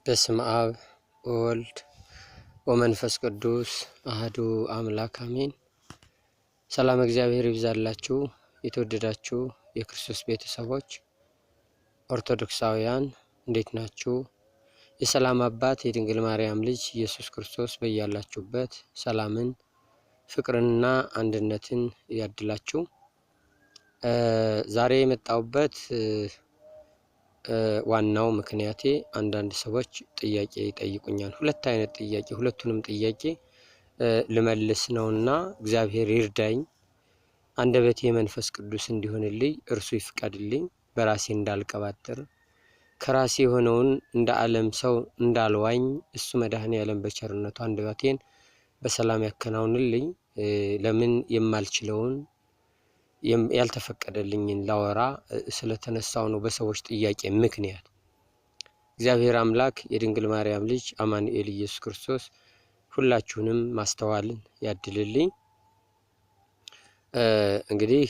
በስመ አብ ወወልድ ወመንፈስ ቅዱስ አሐዱ አምላክ አሜን። ሰላም እግዚአብሔር ይብዛላችሁ። የተወደዳችሁ የክርስቶስ ቤተሰቦች ኦርቶዶክሳውያን እንዴት ናችሁ? የሰላም አባት የድንግል ማርያም ልጅ ኢየሱስ ክርስቶስ በያላችሁበት ሰላምን ፍቅርንና አንድነትን ያድላችሁ። ዛሬ የመጣሁበት ዋናው ምክንያቴ አንዳንድ ሰዎች ጥያቄ ይጠይቁኛል። ሁለት አይነት ጥያቄ፣ ሁለቱንም ጥያቄ ልመልስ ነውና እግዚአብሔር ይርዳኝ። አንደበቴ መንፈስ ቅዱስ እንዲሆንልኝ እርሱ ይፍቀድልኝ። በራሴ እንዳልቀባጥር ከራሴ የሆነውን እንደ ዓለም ሰው እንዳልዋኝ እሱ መድኃኔዓለም በቸርነቱ አንደበቴን በሰላም ያከናውንልኝ። ለምን የማልችለውን ያልተፈቀደልኝን ላወራ ስለተነሳው ነው በሰዎች ጥያቄ ምክንያት። እግዚአብሔር አምላክ የድንግል ማርያም ልጅ አማኑኤል ኢየሱስ ክርስቶስ ሁላችሁንም ማስተዋልን ያድልልኝ። እንግዲህ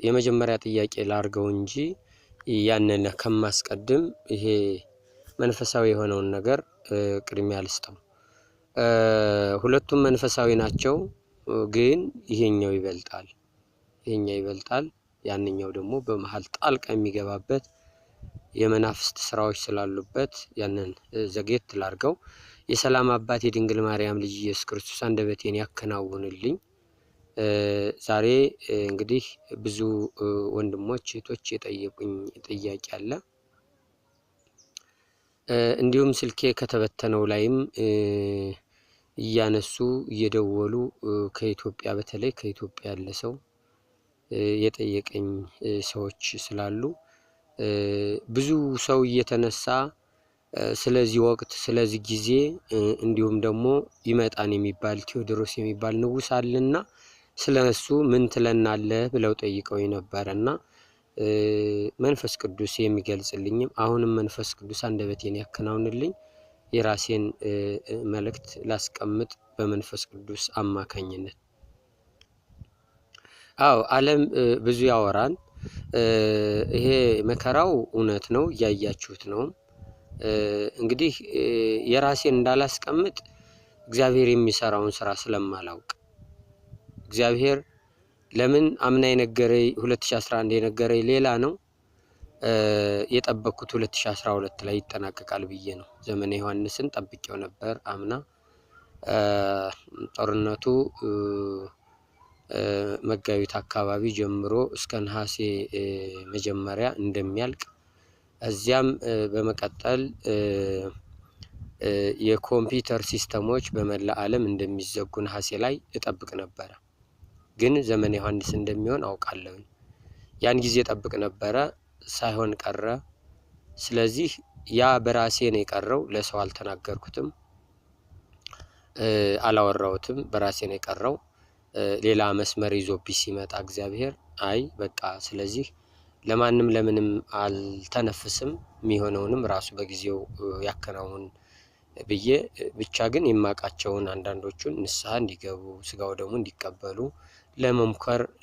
የመጀመሪያ ጥያቄ ላርገው እንጂ ያንን ከማስቀድም ይሄ መንፈሳዊ የሆነውን ነገር ቅድሚያ ልስጠው። ሁለቱም መንፈሳዊ ናቸው፣ ግን ይሄኛው ይበልጣል። ያንኛው ደግሞ በመሃል ጣልቃ የሚገባበት የመናፍስት ስራዎች ስላሉበት ያንን ዘጌት ላርገው። የሰላም አባት የድንግል ማርያም ልጅ ኢየሱስ ክርስቶስ አንደበቴን ያከናውንልኝ። ዛሬ እንግዲህ ብዙ ወንድሞች እህቶች የጠየቁኝ ጥያቄ አለ። እንዲሁም ስልኬ ከተበተነው ላይም እያነሱ እየደወሉ ከኢትዮጵያ በተለይ ከኢትዮጵያ ያለ ሰው የጠየቀኝ ሰዎች ስላሉ ብዙ ሰው እየተነሳ ስለዚህ ወቅት ስለዚህ ጊዜ እንዲሁም ደግሞ ይመጣን የሚባል ቴዎድሮስ የሚባል ንጉስ አለና ስለሱ ምን ትለናለህ ብለው ጠይቀውኝ ነበርና መንፈስ ቅዱስ የሚገልጽልኝም አሁንም መንፈስ ቅዱስ አንደበቴን ያከናውንልኝ። የራሴን መልእክት ላስቀምጥ በመንፈስ ቅዱስ አማካኝነት። አዎ ዓለም ብዙ ያወራል። ይሄ መከራው እውነት ነው፣ እያያችሁት ነው። እንግዲህ የራሴን እንዳላስቀምጥ እግዚአብሔር የሚሰራውን ስራ ስለማላውቅ እግዚአብሔር ለምን አምና የነገረኝ 2011 የነገረኝ ሌላ ነው፣ የጠበቅኩት 2012 ላይ ይጠናቀቃል ብዬ ነው። ዘመነ ዮሐንስን ጠብቄው ነበር አምና። ጦርነቱ መጋቢት አካባቢ ጀምሮ እስከ ነሐሴ መጀመሪያ እንደሚያልቅ እዚያም በመቀጠል የኮምፒውተር ሲስተሞች በመላ ዓለም እንደሚዘጉ ነሐሴ ላይ እጠብቅ ነበር። ግን ዘመነ ዮሐንስ እንደሚሆን አውቃለሁ። ያን ጊዜ እጠብቅ ነበር፣ ሳይሆን ቀረ። ስለዚህ ያ በራሴ ነው የቀረው፣ ለሰው አልተናገርኩትም፣ አላወራሁትም፣ በራሴ ነው የቀረው። ሌላ መስመር ይዞብኝ ሲመጣ እግዚአብሔር አይ በቃ ስለዚህ ለማንም ለምንም አልተነፍስም፣ የሚሆነውንም ራሱ በጊዜው ያከናውን ብዬ ብቻ ግን የማቃቸውን አንዳንዶቹን ንስሐ እንዲገቡ ስጋው ደግሞ እንዲቀበሉ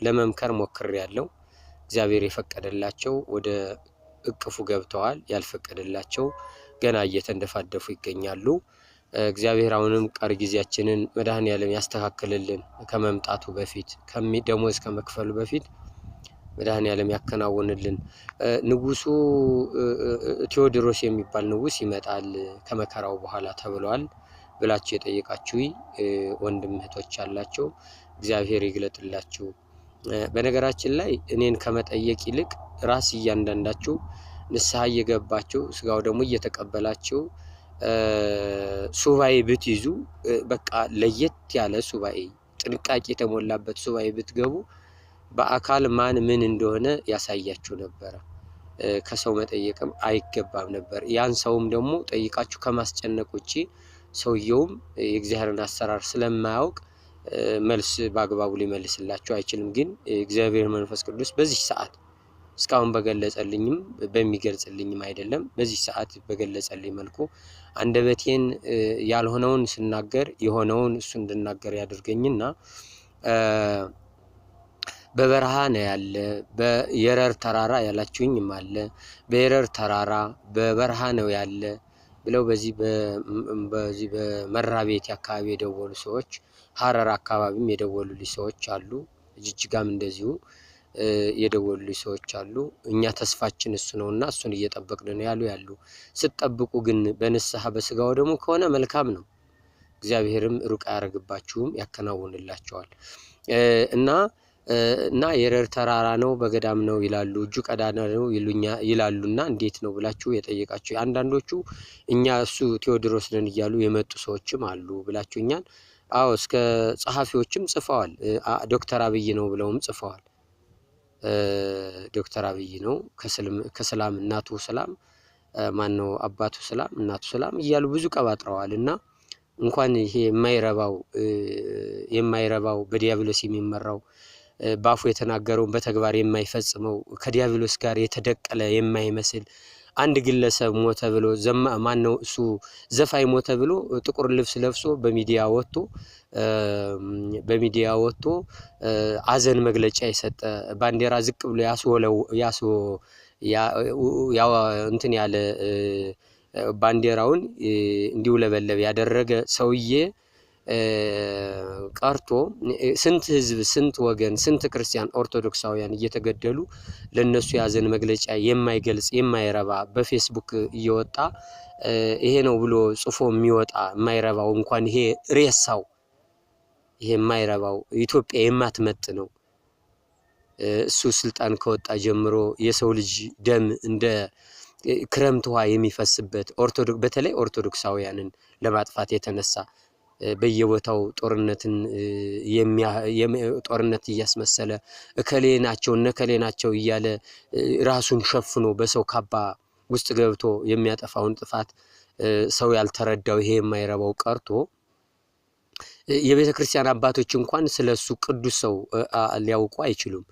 ለመምከር ሞክሬያለሁ። እግዚአብሔር የፈቀደላቸው ወደ እቅፉ ገብተዋል፣ ያልፈቀደላቸው ገና እየተንደፋደፉ ይገኛሉ። እግዚአብሔር አሁንም ቀሪ ጊዜያችንን መድኃኔዓለም ያስተካክልልን። ከመምጣቱ በፊት ደሞዝ ከመክፈሉ በፊት መድኃኔዓለም ያከናውንልን። ንጉሱ ቴዎድሮስ የሚባል ንጉስ ይመጣል ከመከራው በኋላ ተብሏል ብላችሁ የጠየቃችሁኝ ወንድም እህቶች አላችሁ፣ እግዚአብሔር ይግለጥላችሁ። በነገራችን ላይ እኔን ከመጠየቅ ይልቅ ራስ እያንዳንዳችሁ ንስሐ እየገባችሁ ስጋው ደግሞ እየተቀበላችሁ ሱባኤ ብትይዙ፣ በቃ ለየት ያለ ሱባኤ ጥንቃቄ የተሞላበት ሱባኤ ብትገቡ በአካል ማን ምን እንደሆነ ያሳያችሁ ነበር። ከሰው መጠየቅም አይገባም ነበር። ያን ሰውም ደግሞ ጠይቃችሁ ከማስጨነቅ ውጪ ሰውየውም የእግዚአብሔርን አሰራር ስለማያውቅ መልስ በአግባቡ ሊመልስላችሁ አይችልም። ግን እግዚአብሔር መንፈስ ቅዱስ በዚህ ሰዓት እስካሁን በገለጸልኝም በሚገልጽልኝም አይደለም፣ በዚህ ሰዓት በገለጸልኝ መልኩ አንደበቴን ያልሆነውን ስናገር የሆነውን እሱ እንድናገር ያድርገኝና በበረሃ ነው ያለ። በየረር ተራራ ያላችሁኝም አለ። በየረር ተራራ በበረሃ ነው ያለ። ብለው በዚህ በመራቤት አካባቢ የደወሉ ሰዎች፣ ሐረር አካባቢም የደወሉልኝ ሰዎች አሉ። ጅጅጋም እንደዚሁ የደወሉልኝ ሰዎች አሉ። እኛ ተስፋችን እሱ ነውና እሱን እየጠበቅን ነው ያሉ። ስትጠብቁ ግን በንስሐ በስጋው ደግሞ ከሆነ መልካም ነው። እግዚአብሔርም ሩቅ አያረግባችሁም፣ ያከናውንላቸዋል። እና የረር ተራራ ነው በገዳም ነው ይላሉ፣ እጁ ቀዳዳ ነው ይላሉና እንዴት ነው ብላችሁ የጠየቃችሁ አንዳንዶቹ እኛ እሱ ቴዎድሮስ ነን እያሉ የመጡ ሰዎችም አሉ ብላችሁኛል። አዎ እስከ ጸሐፊዎችም ጽፈዋል። ዶክተር አብይ ነው ብለውም ጽፈዋል። ዶክተር አብይ ነው ከሰላም እናቱ ሰላም ማን ነው አባቱ ሰላም እናቱ ሰላም እያሉ ብዙ ቀባጥረዋል። እና እንኳን ይሄ የማይረባው በዲያብሎስ የሚመራው ባፉ የተናገረውን በተግባር የማይፈጽመው ከዲያብሎስ ጋር የተደቀለ የማይመስል አንድ ግለሰብ ሞተ ብሎ ማን ነው እሱ ዘፋኝ ሞተ ብሎ ጥቁር ልብስ ለብሶ በሚዲያ ወጥቶ አዘን መግለጫ የሰጠ ባንዲራ ዝቅ ብሎ እንትን ያለ ባንዲራውን እንዲውለበለብ ያደረገ ሰውዬ ቀርቶ ስንት ህዝብ፣ ስንት ወገን፣ ስንት ክርስቲያን ኦርቶዶክሳውያን እየተገደሉ ለነሱ ያዘን መግለጫ የማይገልጽ የማይረባ በፌስቡክ እየወጣ ይሄ ነው ብሎ ጽፎ የሚወጣ የማይረባው እንኳን ይሄ ሬሳው ይሄ የማይረባው ኢትዮጵያ የማትመጥ ነው። እሱ ስልጣን ከወጣ ጀምሮ የሰው ልጅ ደም እንደ ክረምት ውሃ የሚፈስበት በተለይ ኦርቶዶክሳውያንን ለማጥፋት የተነሳ በየቦታው ጦርነት እያስመሰለ እከሌ ናቸው እያለ ራሱን ሸፍኖ በሰው ካባ ውስጥ ገብቶ የሚያጠፋውን ጥፋት ሰው ያልተረዳው ይሄ የማይረባው ቀርቶ የቤተ ክርስቲያን አባቶች እንኳን ስለሱ ቅዱስ ሰው ሊያውቁ አይችሉም፣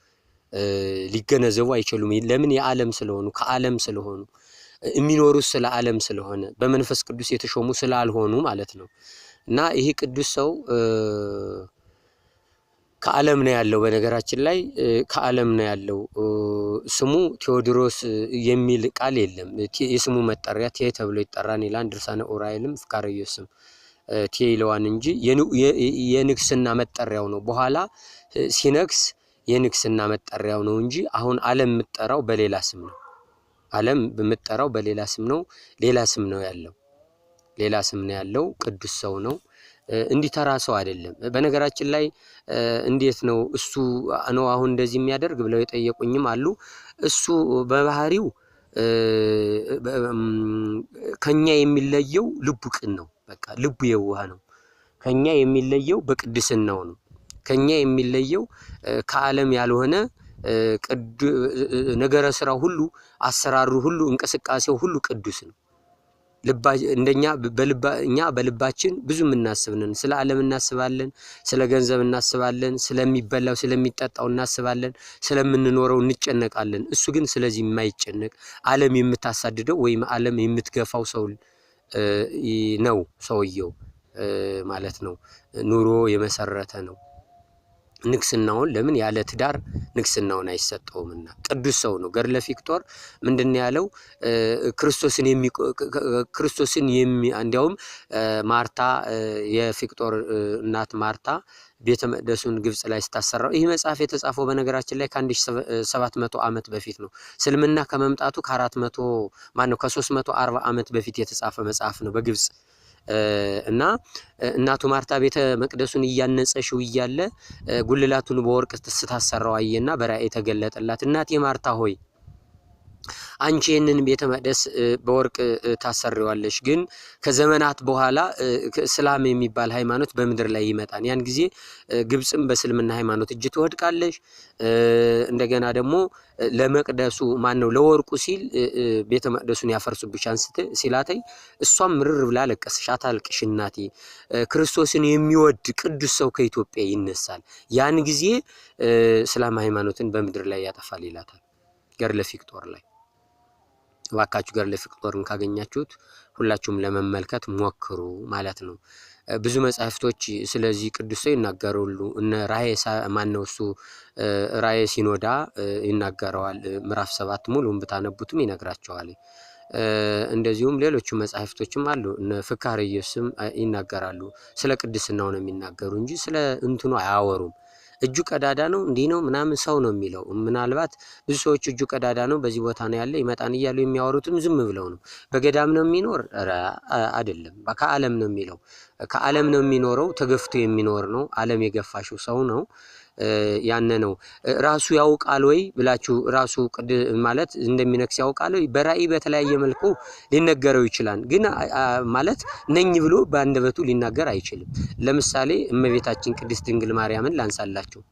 ሊገነዘቡ አይችሉም። ለምን? የዓለም ስለሆኑ ከዓለም ስለሆኑ የሚኖሩት ስለ ዓለም ስለሆነ በመንፈስ ቅዱስ የተሾሙ ስላልሆኑ ማለት ነው። እና ይሄ ቅዱስ ሰው ከዓለም ነው ያለው። በነገራችን ላይ ከዓለም ነው ያለው። ስሙ ቴዎድሮስ የሚል ቃል የለም። የስሙ መጠሪያ ቴ ተብሎ ይጠራል ይላል ድርሳነ ኡራኤልም ፍካረ ኢየሱስም ቴ ይለዋል እንጂ የንግስና መጠሪያው ነው። በኋላ ሲነግስ የንግስና መጠሪያው ነው እንጂ አሁን ዓለም የምትጠራው በሌላ ስም ነው። ዓለም በምትጠራው በሌላ ስም ነው። ሌላ ስም ነው ያለው። ቅዱስ ሰው ነው። እንዲተራ ሰው አይደለም። በነገራችን ላይ እንዴት ነው እሱ ነው አሁን እንደዚህ የሚያደርግ ብለው የጠየቁኝም አሉ። እሱ በባህሪው ከኛ የሚለየው ልቡ ቅን ነው። በቃ ልቡ የዋህ ነው። ከኛ የሚለየው በቅድስናው ነው። ከኛ የሚለየው ከዓለም ያልሆነ ነገረ ስራው ሁሉ፣ አሰራሩ ሁሉ፣ እንቅስቃሴው ሁሉ ቅዱስ ነው። እንደኛ እኛ በልባችን ብዙ እናስብነን። ስለ ዓለም እናስባለን፣ ስለ ገንዘብ እናስባለን፣ ስለሚበላው ስለሚጠጣው እናስባለን፣ ስለምንኖረው እንጨነቃለን። እሱ ግን ስለዚህ የማይጨነቅ ዓለም የምታሳድደው ወይም ዓለም የምትገፋው ሰው ነው ሰውየው ማለት ነው። ኑሮ የመሰረተ ነው። ንግስናውን ለምን ያለ ትዳር ንግስናውን አይሰጠውምና ቅዱስ ሰው ነው። ገድለ ፊቅጦር ምንድነው ያለው? ክርስቶስን እንዲያውም ማርታ የፊቅጦር እናት ማርታ ቤተ መቅደሱን ግብጽ ላይ ስታሰራው ይህ መጽሐፍ የተጻፈው በነገራችን ላይ ከ1700 ዓመት በፊት ነው። እስልምና ከመምጣቱ ከ340 ዓመት በፊት የተጻፈ መጽሐፍ ነው በግብጽ። እና እናቱ ማርታ ቤተ መቅደሱን እያነጸሽው እያለ ጉልላቱን በወርቅ ስታሰራው አየና በራእይ ተገለጠላት። እናቴ ማርታ ሆይ አንቺ ይህንን ቤተ መቅደስ በወርቅ ታሰሪዋለሽ፣ ግን ከዘመናት በኋላ እስላም የሚባል ሃይማኖት በምድር ላይ ይመጣል። ያን ጊዜ ግብጽም በእስልምና ሃይማኖት እጅ ትወድቃለሽ። እንደገና ደግሞ ለመቅደሱ ለወርቁ ሲል ቤተ መቅደሱን ያፈርሱብሻል ሲላተይ እሷም ምርር ብላ ለቀሰሽ። አታልቅሽ እናቴ፣ ክርስቶስን የሚወድ ቅዱስ ሰው ከኢትዮጵያ ይነሳል፣ ያን ጊዜ እስላም ሃይማኖትን በምድር ላይ ያጠፋል ይላታል ገድለ ፊቅጦር ላይ። ዋካችሁ ገድለ ፊቅጦርን ካገኛችሁት ሁላችሁም ለመመልከት ሞክሩ ማለት ነው። ብዙ መጻሕፍቶች ስለዚህ ቅዱስ ሰው ይናገራሉ። እነ ራእየ ሲኖዳ ይናገረዋል። ምዕራፍ 7 ሙሉን ብታነቡትም ይነግራቸዋል። እንደዚሁም ሌሎች መጻሕፍቶችም አሉ እነ ፍካረ ኢየሱስም ይናገራሉ። ስለ ቅድስናው ነው የሚናገሩ እንጂ ስለ እንትኑ አያወሩም። እጁ ቀዳዳ ነው እንዲህ ነው ምናምን ሰው ነው የሚለው። ምናልባት ብዙ ሰዎች እጁ ቀዳዳ ነው በዚህ ቦታ ነው ያለ ይመጣን እያሉ የሚያወሩትም ዝም ብለው ነው። በገዳም ነው የሚኖር አይደለም፣ ከዓለም ነው የሚለው። ከዓለም ነው የሚኖረው፣ ተገፍቶ የሚኖር ነው። ዓለም የገፋሽው ሰው ነው። ያነ ነው ራሱ ያውቃል ወይ ብላችሁ ራሱ ማለት እንደሚነክስ ያውቃል ወይ? በራእይ በተለያየ መልኩ ሊነገረው ይችላል። ግን ማለት ነኝ ብሎ በአንደበቱ ሊናገር አይችልም። ለምሳሌ እመቤታችን ቅድስት ድንግል ማርያምን ላንሳላችሁ።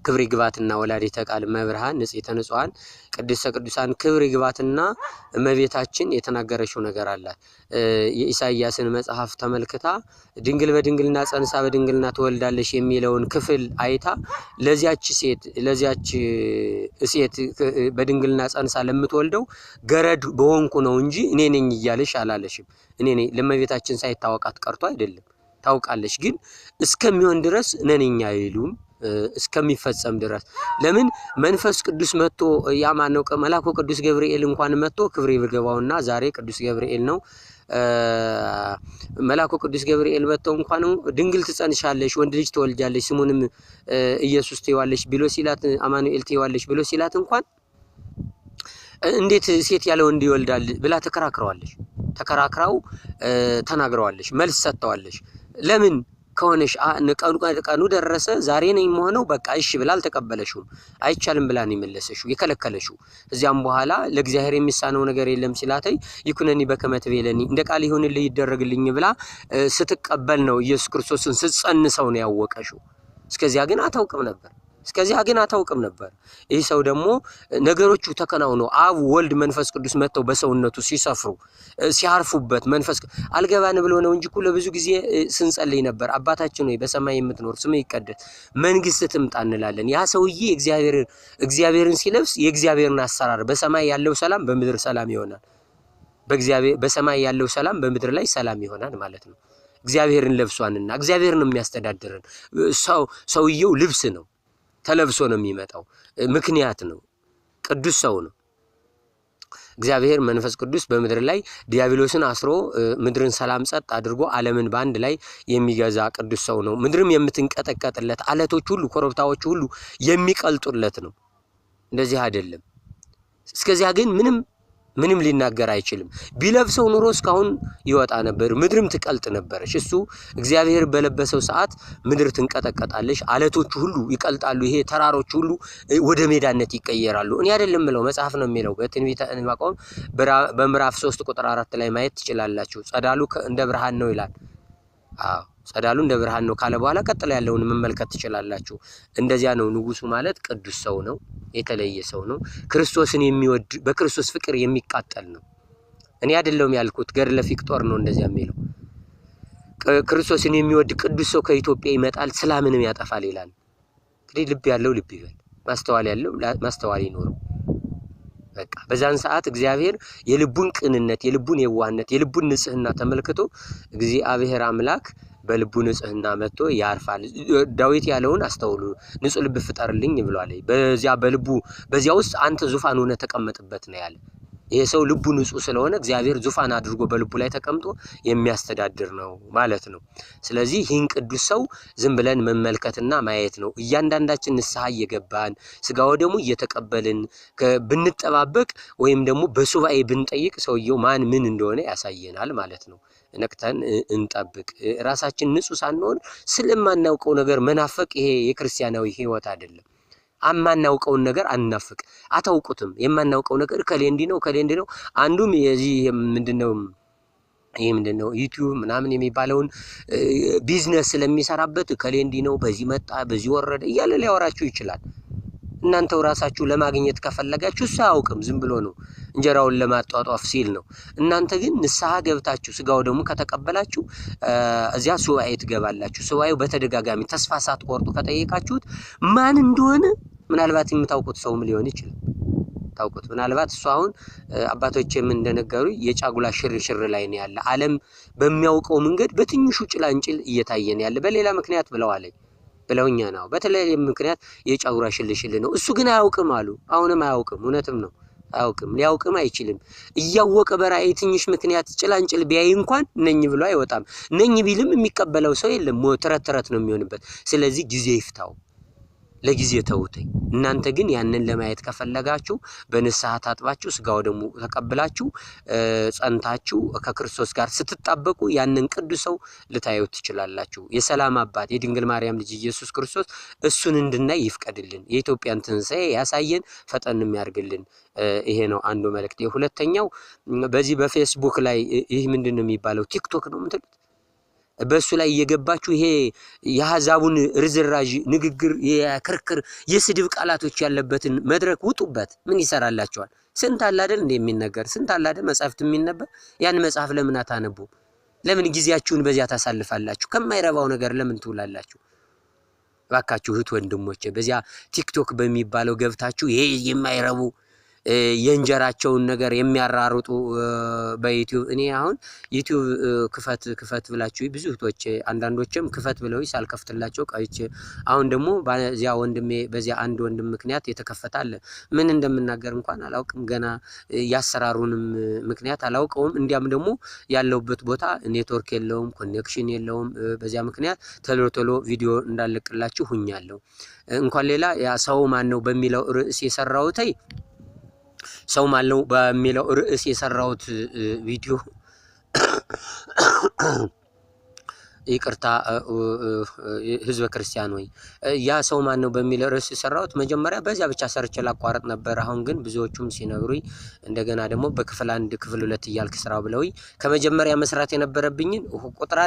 ክብር ይግባትና ወላዲተ ቃል እመብርሃን ንጽሕተ ንጹሐን ቅድስተ ቅዱሳን ክብር ይግባትና እመቤታችን የተናገረችው ነገር አላት። የኢሳይያስን መጽሐፍ ተመልክታ ድንግል በድንግልና ጸንሳ በድንግልና ትወልዳለች የሚለውን ክፍል አይታ ለዚያች ሴት በድንግልና ጸንሳ ለምትወልደው ገረድ በሆንኩ ነው እንጂ እኔ ነኝ እያለሽ አላለሽም። እኔ ነኝ ለእመቤታችን ሳይታወቃት ቀርቶ አይደለም፣ ታውቃለች። ግን እስከሚሆን ድረስ ነኝ አይሉም እስከሚፈጸም ድረስ። ለምን መንፈስ ቅዱስ መጥቶ ያማነው መልአኩ ቅዱስ ገብርኤል እንኳን መጥቶ ክብር ይግባውና ዛሬ ቅዱስ ገብርኤል ነው። መልአኩ ቅዱስ ገብርኤል መጥቶ እንኳን ድንግል ትጸንሻለሽ ወንድ ልጅ ትወልጃለሽ ስሙንም ኢየሱስ ትይዋለሽ ብሎ ሲላት አማኑኤል ትይዋለሽ ብሎ ሲላት እንኳን እንዴት ሴት ያለ ወንድ ይወልዳል ብላ ተከራክራው ተናግረዋለች፣ መልስ ሰጥተዋለች። ለምን ከሆነሽ ቀኑ ደረሰ ዛሬ ነኝ የምሆነው በቃ እሺ ብላ አልተቀበለሽውም። አይቻልም ብላ ነው የመለሰሽው የከለከለሽው። እዚያም በኋላ ለእግዚአብሔር የሚሳነው ነገር የለም ሲላተይ ይኩነኒ በከመ ትቤለኒ እንደ ቃል ይሁንልኝ ይደረግልኝ ብላ ስትቀበል ነው ኢየሱስ ክርስቶስን ስትጸንሰው ነው ያወቀሽው። እስከዚያ ግን አታውቅም ነበር። ይህ ሰው ደግሞ ነገሮቹ ተከናውነው አብ ወልድ መንፈስ ቅዱስ መጥተው በሰውነቱ ሲሰፍሩ ሲያርፉበት መንፈስ አልገባን ብሎ ነው እንጂ ኩለ ብዙ ጊዜ ስንጸልይ ነበር። አባታችን ሆይ በሰማይ የምትኖር ስምህ ይቀደስ መንግስት ትምጣ እንላለን። ያ ሰውዬ እግዚአብሔርን ሲለብስ የእግዚአብሔርን አሰራር በሰማይ ያለው ሰላም በምድር ሰላም ይሆናል። በሰማይ ያለው ሰላም በምድር ላይ ሰላም ይሆናል ማለት ነው። እግዚአብሔርን ለብሷንና እግዚአብሔርን የሚያስተዳድረን ሰውየው ልብስ ነው፣ ተለብሶ ነው የሚመጣው። ምክንያት ነው፣ ቅዱስ ሰው ነው። እግዚአብሔር መንፈስ ቅዱስ በምድር ላይ ዲያብሎስን አስሮ ምድርን ሰላም ጸጥ አድርጎ ዓለምን በአንድ ላይ የሚገዛ ቅዱስ ሰው ነው። ምድርም የምትንቀጠቀጥለት አለቶች ሁሉ ኮረብታዎች ሁሉ የሚቀልጡለት ነው። እንደዚህ አይደለም። እስከዚያ ግን ምንም ሊናገር አይችልም። ቢለብሰው ኑሮ እስካሁን ይወጣ ነበር፣ ምድርም ትቀልጥ ነበረች። እሱ እግዚአብሔር በለበሰው ሰዓት ምድር ትንቀጠቀጣለች፣ አለቶቹ ሁሉ ይቀልጣሉ፣ ይሄ ተራሮች ሁሉ ወደ ሜዳነት ይቀየራሉ። እኔ አይደለም ምለው መጽሐፍ ነው የሚለው። በትንቢተ ዕንባቆም በምዕራፍ 3 ቁጥር 4 ላይ ማየት ትችላላችሁ። ጸዳሉ እንደ ብርሃን ነው ይላል። አዎ ጸዳሉ እንደ ብርሃን ነው ካለ በኋላ ቀጥሎ ያለውን መመልከት ትችላላችሁ። እንደዚያ ነው። ንጉሱ ማለት ቅዱስ ሰው ነው፣ የተለየ ሰው ነው። ክርስቶስን የሚወድ በክርስቶስ ፍቅር የሚቃጠል ነው። እኔ አይደለም ያልኩት፣ ገድለ ፊቅጦር ነው እንደዚያ የሚለው። ክርስቶስን የሚወድ ቅዱስ ሰው ከኢትዮጵያ ይመጣል፣ ሰላምንም ያጠፋል ይላል። እንግዲህ ልብ ያለው ልብ ይበል፣ ማስተዋል ያለው ማስተዋል ይኖረው። በቃ በዛን ሰዓት እግዚአብሔር የልቡን ቅንነት፣ የልቡን የዋህነት፣ የልቡን ንጽህና ተመልክቶ እግዚአብሔር አምላክ በልቡ ንጽህና መጥቶ ያርፋል። ዳዊት ያለውን አስተውሉ። ንጹህ ልብ ፍጠርልኝ ብሏል። በዚያ ውስጥ አንተ ዙፋን ሆነ ተቀመጥበት ነው ያለ። ይሄ ሰው ልቡ ንጹህ ስለሆነ እግዚአብሔር ዙፋን አድርጎ በልቡ ላይ ተቀምጦ የሚያስተዳድር ነው ማለት ነው። ስለዚህ ይህን ቅዱስ ሰው ዝም ብለን መመልከትና ማየት ነው። እያንዳንዳችን ንስሐ እየገባን ስጋው ደግሞ እየተቀበልን ብንጠባበቅ ወይም ደግሞ በሱባኤ ብንጠይቅ ሰውየው ማን ምን እንደሆነ ያሳየናል ማለት ነው። ነቅተን እንጠብቅ። ራሳችን ንጹህ ሳንሆን ስለማናውቀው ነገር መናፈቅ ይሄ የክርስቲያናዊ ሕይወት አይደለም። አማናውቀውን ነገር አናፍቅ። አታውቁትም። የማናውቀው ነገር ከሌንዲ ነው። አንዱም የዚህ ምንድነው ዩቲዩብ ምናምን የሚባለውን ቢዝነስ ስለሚሰራበት ከሌንዲ ነው፣ በዚህ መጣ፣ በዚህ ወረደ እያለ ሊያወራችሁ ይችላል። እናንተው ራሳችሁ ለማግኘት ከፈለጋችሁ እሱ አያውቅም፣ ዝም ብሎ ነው እንጀራውን ለማጧጧፍ ሲል ነው። እናንተ ግን ንስሐ ገብታችሁ ስጋው ደግሞ ከተቀበላችሁ እዚያ ሱባኤ ትገባላችሁ። ሱባኤው በተደጋጋሚ ተስፋ ሳትቆርጡ ከጠየቃችሁት ማን እንደሆነ ምናልባት የምታውቁት ሰውም ሊሆን ይችላል። ታውቁት ምናልባት እሱ አሁን አባቶቼም እንደነገሩ የጫጉላ ሽርሽር ላይ ነው ያለ። ዓለም በሚያውቀው መንገድ በትንሹ ጭላንጭል እየታየን ያለ በሌላ ምክንያት ብለውኛ ነው። በተለያየ ምክንያት የጫጉላ ሽልሽል ነው። እሱ ግን አያውቅም አሉ። አሁንም አያውቅም። እውነትም ነው። አያውቅም፣ ሊያውቅም አይችልም። እያወቀ በራእይ ትንሽ ምክንያት ጭላንጭል ቢያይ እንኳን ነኝ ብሎ አይወጣም። ነኝ ቢልም የሚቀበለው ሰው የለም፣ ተረት ተረት ነው የሚሆንበት። ስለዚህ ጊዜ ይፍታው፣ ለጊዜ ተውተኝ። እናንተ ግን ያንን ለማየት ከፈለጋችሁ በንስሐ ታጥባችሁ ስጋው ደግሞ ተቀብላችሁ ጸንታችሁ ከክርስቶስ ጋር ስትጣበቁ ያንን ቅዱስ ሰው ልታዩት ትችላላችሁ። የሰላም አባት የድንግል ማርያም ልጅ ኢየሱስ ክርስቶስ እሱን እንድናይ ይፍቀድልን። የኢትዮጵያን ትንሣኤ ያሳየን፣ ፈጠን የሚያርግልን። ይሄ ነው አንዱ መልእክት። ሁለተኛው በዚህ በፌስቡክ ላይ ይህ ምንድነው የሚባለው ቲክቶክ ነው የምትሉት፣ በሱ ላይ እየገባችሁ ይሄ የአሕዛቡን ርዝራዥ ንግግር፣ የክርክር፣ የስድብ ቃላቶች ያለበትን መድረክ ውጡበት። ምን ይሰራላችኋል? ስንት አለ አይደል እንደ የሚነገር ስንት አለ አይደል መጽሐፍት የሚነበብ። ያን መጽሐፍ ለምን አታነቡ? ለምን ጊዜያችሁን በዚያ ታሳልፋላችሁ? ከማይረባው ነገር ለምን ትውላላችሁ? ባካችሁ እህት ወንድሞቼ በዚያ ቲክቶክ በሚባለው ገብታችሁ ይሄ የማይረቡ የእንጀራቸውን ነገር የሚያራሩጡ በዩቲዩብ እኔ አሁን ዩቲዩብ ክፈት ብላችሁ ብዙ እህቶች አንዳንዶችም ክፈት ብለው ሳልከፍትላቸው ቀይቼ አሁን ደግሞ በዚያ ወንድሜ በዚያ አንድ ወንድም ምክንያት የተከፈታለ ምን እንደምናገር እንኳን አላውቅም። ገና ያሰራሩንም ምክንያት አላውቀውም። እንዲያም ደግሞ ያለውበት ቦታ ኔትወርክ የለውም፣ ኮኔክሽን የለውም። በዚያ ምክንያት ቶሎ ቪዲዮ እንዳለቅላችሁ ሁኛለሁ። እንኳን ሌላ ያ ሰው ማን ነው በሚለው ርዕስ የሰራውተይ ሰው ማለው በሚለው ርዕስ የሰራውት ቪዲዮ ይቅርታ ህዝበ ክርስቲያን ወይ ያ ሰው ማን ነው በሚል ርዕስ የሰራውት መጀመሪያ በዚያ ብቻ ሰርቼ ላቋረጥ ነበር። አሁን ግን ብዙዎቹም ሲነግሩኝ እንደገና ደግሞ በክፍል 1 ክፍል 2 እያልክ ስራው ብለውኝ ከመጀመሪያ መስራት የነበረብኝን ቁጥር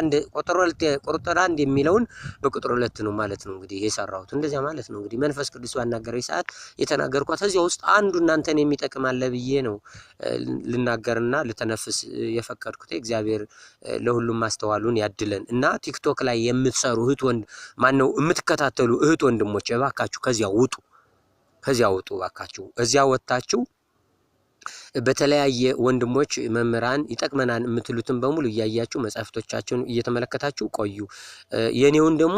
1 የሚለውን በቁጥር 2 ነው ማለት ነው እንግዲህ የሰራውት። እንደዚያ ማለት ነው እንግዲህ መንፈስ ቅዱስ ባናገረኝ ሰዓት የተናገርኳት እዚያ ውስጥ አንዱ እናንተን የሚጠቅም አለ ብዬ ነው ልናገርና ልተነፍስ የፈቀድኩት። እግዚአብሔር ለሁሉም ማስተዋሉን ያድለን። እና ቲክቶክ ላይ የምትሰሩ እህት ወንድ ማነው የምትከታተሉ እህት ወንድሞች እባካችሁ ከዚያ ውጡ እባካችሁ። እዚያ ወጣችሁ በተለያየ ወንድሞች መምህራን ይጠቅመናን የምትሉትን በሙሉ እያያችሁ መጻፍቶቻችሁን እየተመለከታችሁ ቆዩ። የኔውን ደግሞ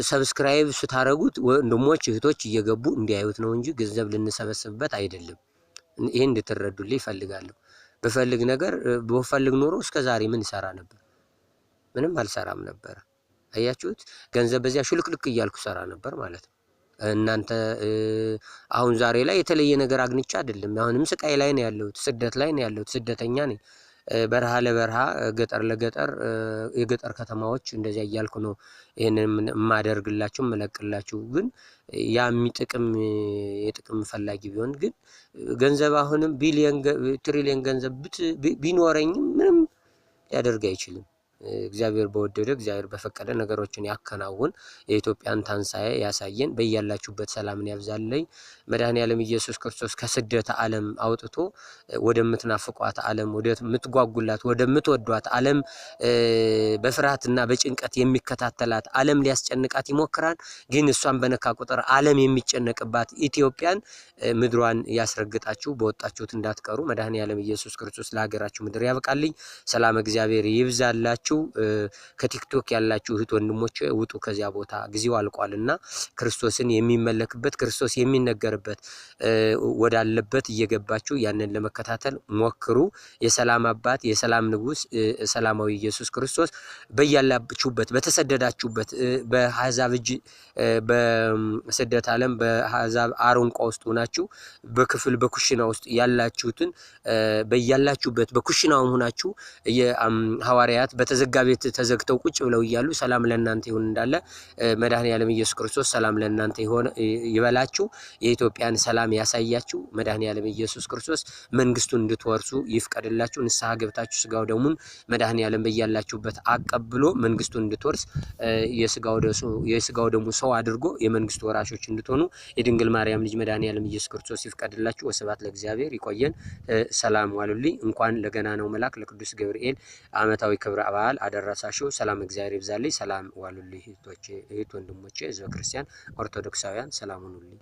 ሰብስክራይብ ስታረጉት ወንድሞች እህቶች እየገቡ እንዲያዩት ነው እንጂ ገንዘብ ልንሰበስብበት አይደለም። ይሄን እንድትረዱልኝ ይፈልጋለሁ። በፈልግ ነገር በፈልግ ኖሮ እስከዛሬ ምን ይሰራ ነበር? ምንም አልሰራም ነበር። አያችሁት? ገንዘብ በዚያ ሹልክልክ እያልኩ ሰራ ነበር ማለት ነው። እናንተ አሁን ዛሬ ላይ የተለየ ነገር አግኝቻ አይደለም። አሁንም ስቃይ ላይ ነው ያለሁት፣ ስደት ላይ ነው ያለሁት፣ ስደተኛ ነኝ። በረሃ ለበረሃ ገጠር ለገጠር የገጠር ከተማዎች እንደዚያ እያልኩ ነው ይሄንን ማደርግላችሁ መለቅላችሁ። ግን ያ የጥቅም ፈላጊ ቢሆን ግን ገንዘብ አሁንም ቢሊየን ትሪሊየን ገንዘብ ቢኖረኝም ምንም ሊያደርግ አይችልም። እግዚአብሔር በወደደ እግዚአብሔር በፈቀደ ነገሮችን ያከናውን። የኢትዮጵያን ትንሣኤ ያሳየን። በእያላችሁበት ሰላምን ያብዛልኝ። መድኃኔዓለም ኢየሱስ ክርስቶስ ከስደተ ዓለም አውጥቶ ወደምትናፍቋት ዓለም ወደምትጓጉላት ወደምትወዷት ዓለም በፍርሃትና በጭንቀት የሚከታተላት ዓለም ሊያስጨንቃት ይሞክራል። ግን እሷን በነካ ቁጥር ዓለም የሚጨነቅባት ኢትዮጵያን ምድሯን ያስረግጣችሁ፣ በወጣችሁት እንዳትቀሩ። መድኃኔዓለም ኢየሱስ ክርስቶስ ለሀገራችሁ ምድር ያብቃልኝ። ሰላም እግዚአብሔር ይብዛላችሁ። ከቲክቶክ ያላችሁ እህት ወንድሞች ውጡ ከዚያ ቦታ፣ ጊዜው አልቋልና ክርስቶስን የሚመለክበት ክርስቶስ የሚነገርበት ወዳለበት እየገባችሁ ያንን ለመከታተል ሞክሩ። የሰላም አባት የሰላም ንጉስ ሰላማዊ ኢየሱስ ክርስቶስ በያላችሁበት በተሰደዳችሁበት በአሕዛብ እጅ በስደት ዓለም በአሕዛብ አሮንቋ ውስጥ ሆናችሁ በክፍል በኩሽና ውስጥ ያላችሁትን በያላችሁበት በኩሽናው ሆናችሁ የሐዋርያት በተዘጋ ቤት ተዘግተው ቁጭ ብለው እያሉ ሰላም ለእናንተ ይሁን እንዳለ መድኃኔዓለም ኢየሱስ ክርስቶስ ሰላም ለእናንተ ይበላችሁ። የኢትዮጵያን ሰላም ያሳያችሁ። መድኃኔዓለም ኢየሱስ ክርስቶስ መንግስቱን እንድትወርሱ ይፍቀድላችሁ። ንስሐ ገብታችሁ ስጋው ደሙን መድኃኔዓለም በያላችሁበት አቀብሎ መንግስቱን እንድትወርስ የስጋው ደሙ ሰው አድርጎ የመንግስቱ ወራሾች እንድትሆኑ የድንግል ማርያም ልጅ መድኃኔዓለም ኢየሱስ ክርስቶስ ይፍቀድላችሁ። ወስብሐት ለእግዚአብሔር። ይቆየን። ሰላም ዋሉልኝ። እንኳን ለገናናው መልአክ ለቅዱስ ገብርኤል ዓመታዊ ክብረ በዓል አደረሳችሁ። ሰላም እግዚአብሔር ይብዛልኝ። ሰላም ዋሉልኝ እህት ወንድሞቼ ህዝበ ክርስቲያን ኦርቶዶክሳውያን ሰላም ሁኑልኝ።